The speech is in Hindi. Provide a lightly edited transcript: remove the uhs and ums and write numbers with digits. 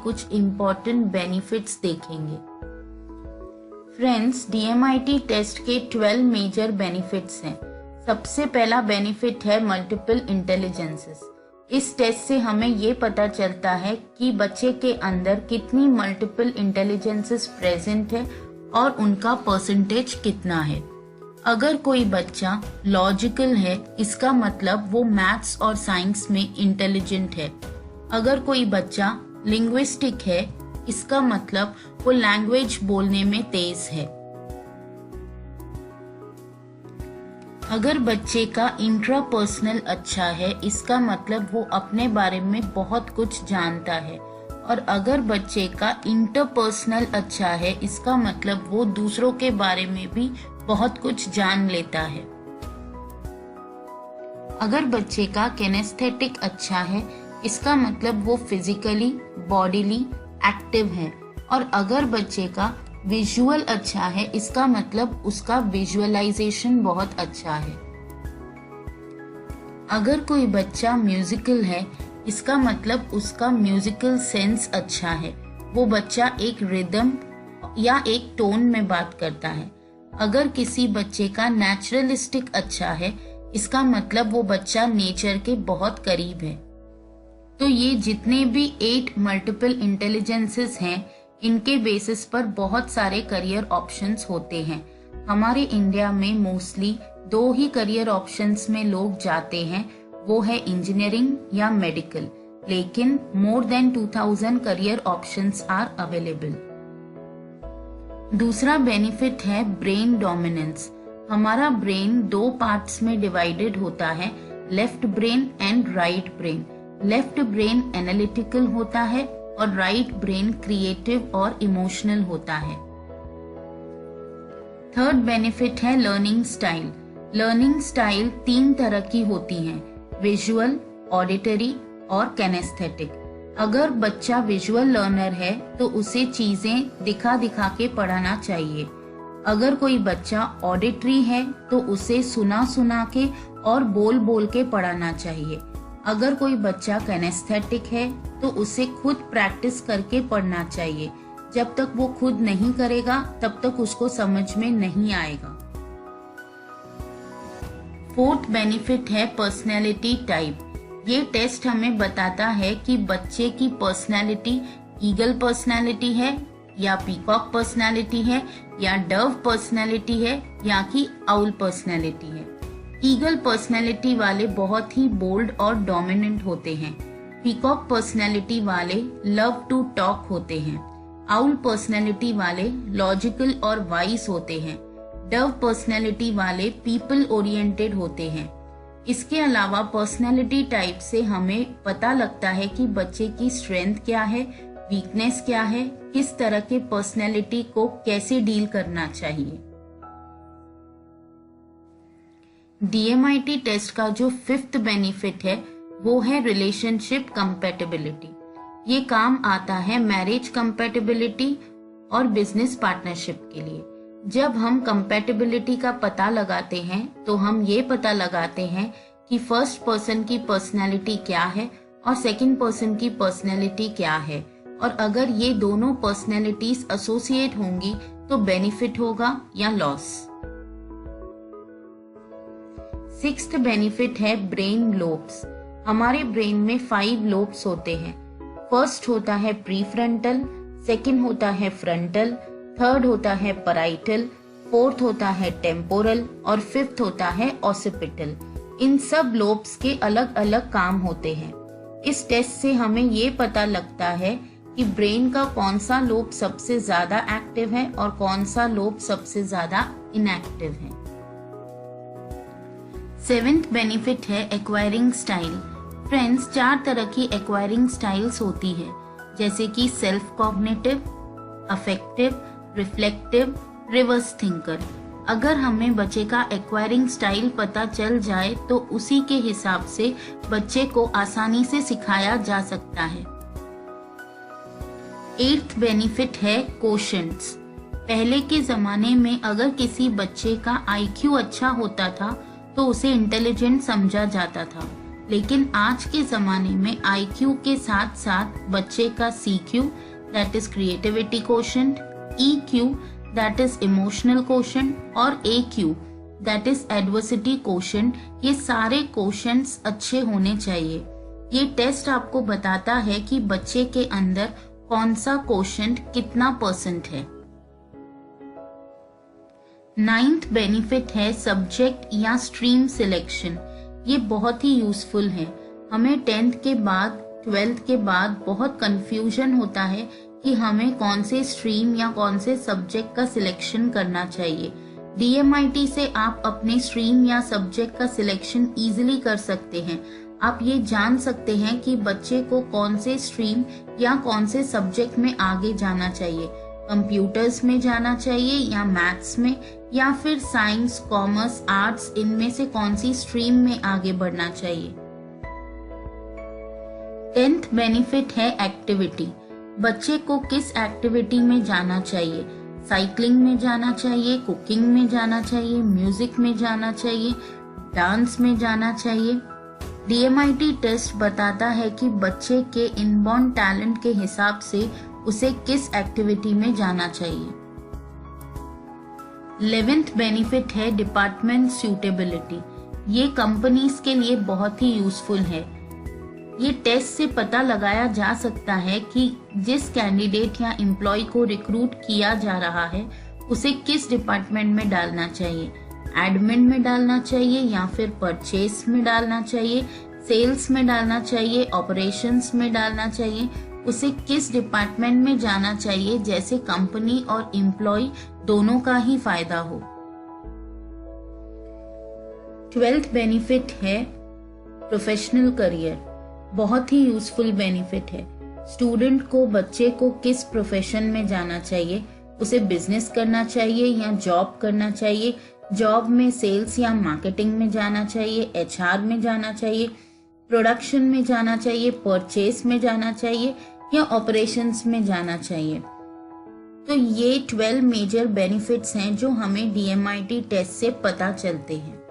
कुछ इम्पोर्टेंट बेनिफिट्स देखेंगे। फ्रेंड्स, DMIT टेस्ट के 12 मेजर बेनिफिट्स हैं। सबसे पहला बेनिफिट है मल्टीपल इंटेलिजेंसेस। इस टेस्ट से हमें ये पता चलता है कि बच्चे के अंदर कितनी मल्टीपल इंटेलिजेंसेस प्रेजेंट है और उनका परसेंटेज कितना है। अगर कोई बच्चा लॉजिकल है, इसका मतलब वो मैथ्स और साइंस में इंटेलिजेंट है। अगर कोई बच्चा लिंग्विस्टिक है, इसका मतलब वो लैंग्वेज बोलने में तेज है। अगर बच्चे का इंट्रापर्सनल अच्छा है, इसका मतलब वो अपने बारे में बहुत कुछ जानता है। और अगर बच्चे का इंटरपर्सनल अच्छा है, इसका मतलब वो दूसरों के बारे में भी बहुत कुछ जान लेता है। अगर बच्चे का किनेस्थेटिक अच्छा है, इसका मतलब वो फिजिकली, बॉडीली एक्टिव है। और अगर बच्चे का विजुअल अच्छा है, इसका मतलब उसका विजुअलाइजेशन बहुत अच्छा है। अगर कोई बच्चा म्यूजिकल है, इसका मतलब उसका म्यूजिकल सेंस अच्छा है। वो बच्चा एक रिदम या एक टोन में बात करता है। अगर किसी बच्चे का नेचुरलिस्टिक अच्छा है, इसका मतलब वो बच्चा नेचर के बहुत करीब है। तो ये जितने भी 8 मल्टीपल इंटेलिजेंसेस हैं, इनके बेसिस पर बहुत सारे करियर ऑप्शंस होते हैं। हमारे इंडिया में मोस्टली 2 ही करियर ऑप्शंस में लोग जाते हैं, वो है इंजीनियरिंग या मेडिकल। लेकिन more than 2000 career options are available. दूसरा बेनिफिट है ब्रेन डोमिनेंस। हमारा ब्रेन 2 पार्ट्स में डिवाइडेड होता है, left brain and right brain. Left brain analytical होता है और राइट ब्रेन क्रिएटिव और इमोशनल होता है। थर्ड बेनिफिट है लर्निंग स्टाइल। लर्निंग स्टाइल 3 तरह की होती हैं, विजुअल, ऑडिटरी और किनेस्थेटिक। अगर बच्चा विजुअल लर्नर है तो उसे चीजें दिखा दिखा के पढ़ाना चाहिए। अगर कोई बच्चा ऑडिटरी है तो उसे सुना सुना के और बोल बोल के पढ़ाना चाहिए। अगर कोई बच्चा किनेस्थेटिक है तो उसे खुद प्रैक्टिस करके पढ़ना चाहिए। जब तक वो खुद नहीं करेगा तब तक उसको समझ में नहीं आएगा। फोर्थ बेनिफिट है पर्सनैलिटी टाइप। ये टेस्ट हमें बताता है कि बच्चे की पर्सनैलिटी ईगल पर्सनैलिटी है या पीकॉक पर्सनैलिटी है या डव पर्सनैलिटी है या कि आउल पर्सनैलिटी है। ईगल पर्सनैलिटी वाले बहुत ही बोल्ड और डोमिनेंट होते हैं। पीकॉक पर्सनैलिटी वाले लव टू टॉक होते हैं। आउल पर्सनैलिटी वाले लॉजिकल और वाइज होते हैं। डव पर्सनैलिटी वाले पीपल ओरिएंटेड होते हैं। इसके अलावा पर्सनैलिटी टाइप से हमें पता लगता है कि बच्चे की स्ट्रेंथ क्या है, वीकनेस क्या है, किस तरह के पर्सनैलिटी को कैसे डील करना चाहिए। DMIT टेस्ट का जो 5th बेनिफिट है वो है रिलेशनशिप कंपैटिबिलिटी। ये काम आता है मैरिज कंपैटिबिलिटी और बिजनेस पार्टनरशिप के लिए। जब हम कंपैटिबिलिटी का पता लगाते हैं तो हम ये पता लगाते हैं कि फर्स्ट पर्सन की पर्सनैलिटी क्या है और सेकंड पर्सन की पर्सनैलिटी क्या है, और अगर ये दोनों पर्सनैलिटीज एसोसिएट होंगी तो बेनिफिट होगा या लॉस। 6th बेनिफिट है ब्रेन लोब्स। हमारे ब्रेन में 5 लोब्स होते हैं। फर्स्ट होता है प्रीफ्रंटल, सेकंड होता है फ्रंटल, थर्ड होता है पैराइटल, फोर्थ होता है टेम्पोरल और 5th होता है ऑसिपिटल। इन सब लोब्स के अलग अलग काम होते हैं। इस टेस्ट से हमें ये पता लगता है कि ब्रेन का कौन सा लोब सबसे ज्यादा एक्टिव है और कौन सा लोब सबसे ज्यादा इनएक्टिव है। 7th बेनिफिट है एक्वायरिंग स्टाइल। फ्रेंड्स, 4 तरह की एक्वायरिंग स्टाइल्स होती है, जैसे कि self cognitive, affective, reflective, reverse thinker. अगर हमें बच्चे का एक्वायरिंग स्टाइल पता चल जाए तो उसी के हिसाब से बच्चे को आसानी से सिखाया जा सकता है। 8th बेनिफिट है कोशेंट्स। पहले के जमाने में अगर किसी बच्चे का IQ अच्छा होता था तो उसे इंटेलिजेंट समझा जाता था, लेकिन आज के ज़माने में IQ के साथ साथ बच्चे का CQ that is creativity quotient, EQ that is emotional quotient और AQ that is adversity quotient, ये सारे कोशेंट्स अच्छे होने चाहिए। ये टेस्ट आपको बताता है कि बच्चे के अंदर कौन सा कोशेंट कितना % है। 9th बेनिफिट है सब्जेक्ट या स्ट्रीम सिलेक्शन। ये बहुत ही यूजफुल है। हमें 10th के बाद 12th के बाद बहुत कंफ्यूजन होता है कि हमें कौन से स्ट्रीम या कौन से सब्जेक्ट का सिलेक्शन करना चाहिए। DMIT से आप अपने स्ट्रीम या सब्जेक्ट का सिलेक्शन इजीली कर सकते हैं। आप ये जान सकते हैं कि बच्चे को कौन से स्ट्रीम या कौन से सब्जेक्ट में आगे जाना चाहिए, कंप्यूटर्स में जाना चाहिए या मैथ्स में या फिर साइंस, कॉमर्स, आर्ट्स, इनमें से कौन सी स्ट्रीम में आगे बढ़ना चाहिए। 10th बेनिफिट है एक्टिविटी। बच्चे को किस एक्टिविटी में जाना चाहिए, साइकिलिंग में जाना चाहिए, कुकिंग में जाना चाहिए, म्यूजिक में जाना चाहिए, डांस में जाना चाहिए। DMIT टेस्ट बताता है कि बच्चे के इनबॉर्न टैलेंट के हिसाब से उसे किस एक्टिविटी में जाना चाहिए। 11th बेनिफिट है डिपार्टमेंट सूटेबिलिटी। ये कंपनीज के लिए बहुत ही यूजफुल है। ये टेस्ट से पता लगाया जा सकता है कि जिस कैंडिडेट या एम्प्लॉय को रिक्रूट किया जा रहा है उसे किस डिपार्टमेंट में डालना चाहिए, एडमिन में डालना चाहिए या फिर परचेस में डालना चाहिए, सेल्स में डालना चाहिए, ऑपरेशंस में डालना चाहिए, उसे किस डिपार्टमेंट में जाना चाहिए जैसे कंपनी और एम्प्लॉय दोनों का ही फायदा हो। 12th बेनिफिट है प्रोफेशनल करियर। बहुत ही यूजफुल बेनिफिट है। स्टूडेंट को, बच्चे को किस प्रोफेशन में जाना चाहिए, उसे बिजनेस करना चाहिए या जॉब करना चाहिए, जॉब में सेल्स या मार्केटिंग में जाना चाहिए, HR में जाना चाहिए, प्रोडक्शन में जाना चाहिए, परचेस में जाना चाहिए या ऑपरेशंस में जाना चाहिए। तो ये 12 मेजर बेनिफिट्स हैं जो हमें DMIT टेस्ट से पता चलते हैं।